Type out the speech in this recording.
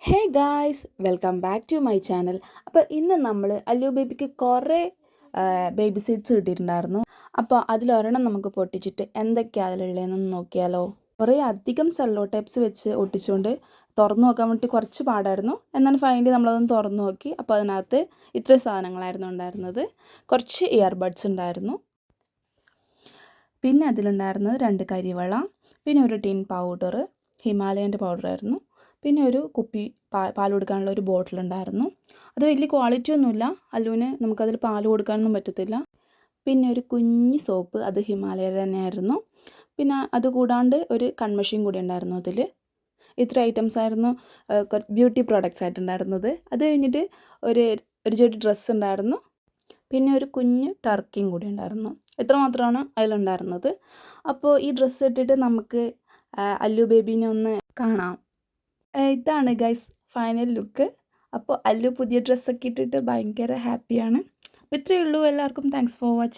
Hey guys welcome back to my channel. അപ്പോൾ ഇന്ന് നമ്മൾ അല്ലു ബേബിക്ക് കുറേ ബേബി സീഡ്സ് കിട്ടിയിട്ടുണ്ടായിരുന്നു. അപ്പോൾ അതിലൊരെണ്ണം നമുക്ക് പൊട്ടിച്ചിട്ട് എന്തൊക്കെയാണ് അതിലുള്ളതെന്ന് നോക്കിയാലോ. കുറേ അധികം സെല്ലോ ടൈപ്സ് വെച്ച് ഒട്ടിച്ചുകൊണ്ട് തുറന്നു നോക്കാൻ വേണ്ടി കുറച്ച് പാടായിരുന്നു. എന്നാൽ ഫൈനലി നമ്മളതൊന്ന് തുറന്നു നോക്കി. അപ്പോൾ അതിനകത്ത് ഇത്രയും സാധനങ്ങളായിരുന്നു ഉണ്ടായിരുന്നത്. കുറച്ച് ഇയർബഡ്സ് ഉണ്ടായിരുന്നു, പിന്നെ അതിലുണ്ടായിരുന്നത് 2 കരിവള, പിന്നെ ഒരു ടിൻ പൗഡർ, ഹിമാലയൻ്റെ പൗഡറായിരുന്നു, പിന്നെ ഒരു കുപ്പി പാൽ കൊടുക്കാനുള്ള ഒരു ബോട്ടിലുണ്ടായിരുന്നു. അത് വലിയ ക്വാളിറ്റി ഒന്നുമില്ല, അല്ലുവിന് നമുക്കതിൽ പാൽ കൊടുക്കാനൊന്നും പറ്റത്തില്ല. പിന്നെ ഒരു കുഞ്ഞ് സോപ്പ്, അത് ഹിമാലയയുടെ തന്നെയായിരുന്നു. പിന്നെ അതുകൂടാണ്ട് ഒരു കൺമഷിയും കൂടി ഉണ്ടായിരുന്നു അതിൽ. ഇത്ര ഐറ്റംസ് ആയിരുന്നു ബ്യൂട്ടി പ്രോഡക്റ്റ്സ് ആയിട്ടുണ്ടായിരുന്നത്. അത് കഴിഞ്ഞിട്ട് ഒരു ഒരു ജോഡി ഡ്രസ്സ് ഉണ്ടായിരുന്നു, പിന്നെ ഒരു കുഞ്ഞ് ടർക്കിയും കൂടി ഉണ്ടായിരുന്നു. ഇത്ര മാത്രമാണ് അതിലുണ്ടായിരുന്നത്. അപ്പോൾ ഈ ഡ്രസ്സ് ഇട്ടിട്ട് നമുക്ക് അല്ലു ബേബീനെ ഒന്ന് കാണാം. ഇതാണ് ഗൈസ് ഫൈനൽ ലുക്ക്. അപ്പോൾ അല്ലു പുതിയ ഡ്രസ്സൊക്കെ ഇട്ടിട്ട് ഭയങ്കര ഹാപ്പിയാണ്. അപ്പോൾ ഇത്രയേ ഉള്ളൂ. എല്ലാവർക്കും താങ്ക്സ് ഫോർ വാച്ചിങ്.